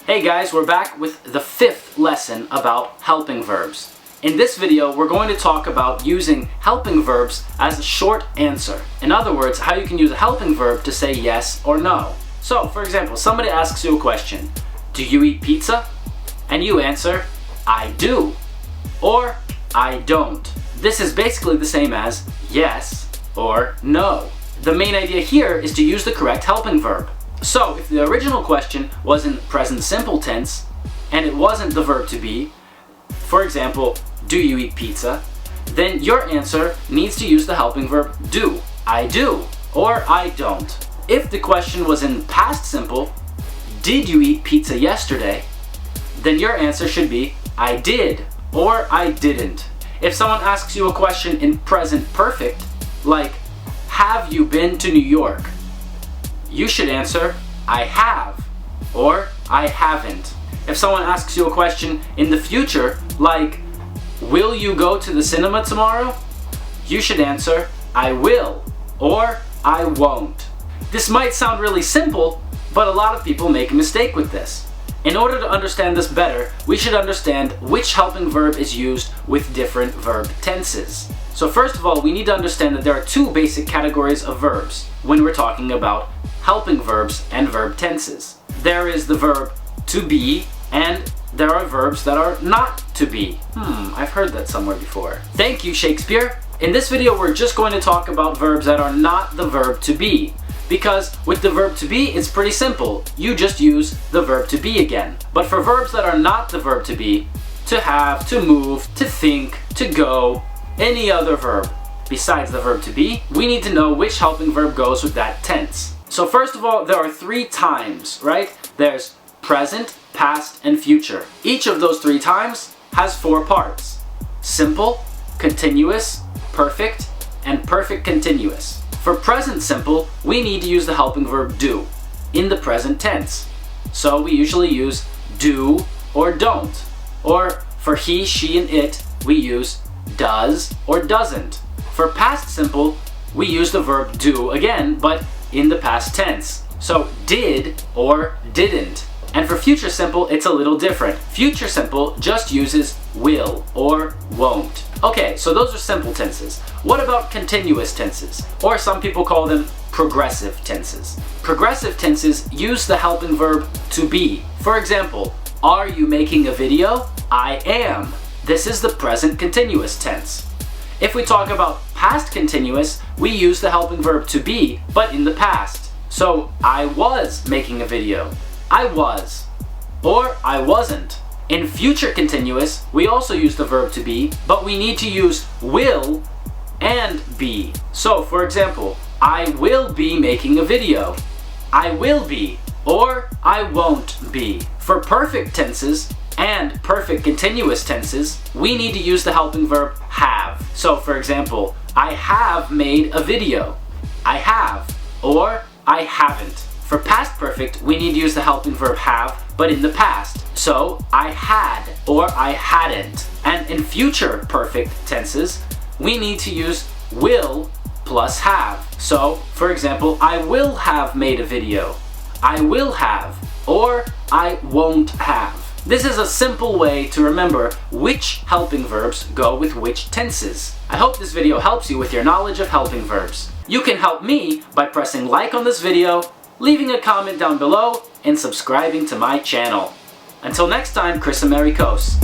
Hey guys, we're back with the 5th lesson about helping verbs. In this video, we're going to talk about using helping verbs as a short answer. In other words, how you can use a helping verb to say yes or no. So, for example, somebody asks you a question. Do you eat pizza? And you answer, I do. Or, I don't. This is basically the same as yes or no. The main idea here is to use the correct helping verb. So, if the original question was in present simple tense, and it wasn't the verb to be, for example, do you eat pizza? Then your answer needs to use the helping verb do. I do, or I don't. If the question was in past simple, did you eat pizza yesterday? Then your answer should be I did, or I didn't. If someone asks you a question in present perfect, like, have you been to New York? You should answer, I have, or I haven't. If someone asks you a question in the future, like, will you go to the cinema tomorrow? You should answer, I will, or I won't. This might sound really simple, but a lot of people make a mistake with this. In order to understand this better, we should understand which helping verb is used with different verb tenses. So first of all, we need to understand that there are two basic categories of verbs when we're talking about helping verbs and verb tenses. There is the verb to be, and there are verbs that are not to be. I've heard that somewhere before. Thank you, Shakespeare. In this video, we're just going to talk about verbs that are not the verb to be. Because with the verb to be, it's pretty simple. You just use the verb to be again. But for verbs that are not the verb to be, to have, to move, to think, to go, any other verb besides the verb to be, we need to know which helping verb goes with that tense. So first of all, there are 3 times, right? There's present, past, and future. Each of those 3 times has 4 parts. Simple, continuous, perfect, and perfect continuous. For present simple, we need to use the helping verb do in the present tense. So we usually use do or don't. Or for he, she, and it, we use does or doesn't. For past simple, we use the verb do again, but in the past tense. So did or didn't. And for future simple, it's a little different. Future simple just uses will or won't. Okay, so those are simple tenses. What about continuous tenses? Or some people call them progressive tenses. Progressive tenses use the helping verb to be. For example, are you making a video? I am. This is the present continuous tense. If we talk about past continuous, we use the helping verb to be, but in the past. So, I was making a video. I was. Or, I wasn't. In future continuous, we also use the verb to be, but we need to use will and be. So, for example, I will be making a video. I will be, or I won't be. For perfect tenses and perfect continuous tenses, we need to use the helping verb have. So, for example, I have made a video. I have, or I haven't. For past perfect, we need to use the helping verb have, but in the past. So, I had, or I hadn't. And in future perfect tenses, we need to use will plus have. So, for example, I will have made a video. I will have, or I won't have. This is a simple way to remember which helping verbs go with which tenses. I hope this video helps you with your knowledge of helping verbs. You can help me by pressing like on this video, leaving a comment down below, and subscribing to my channel. Until next time, Chris Americos.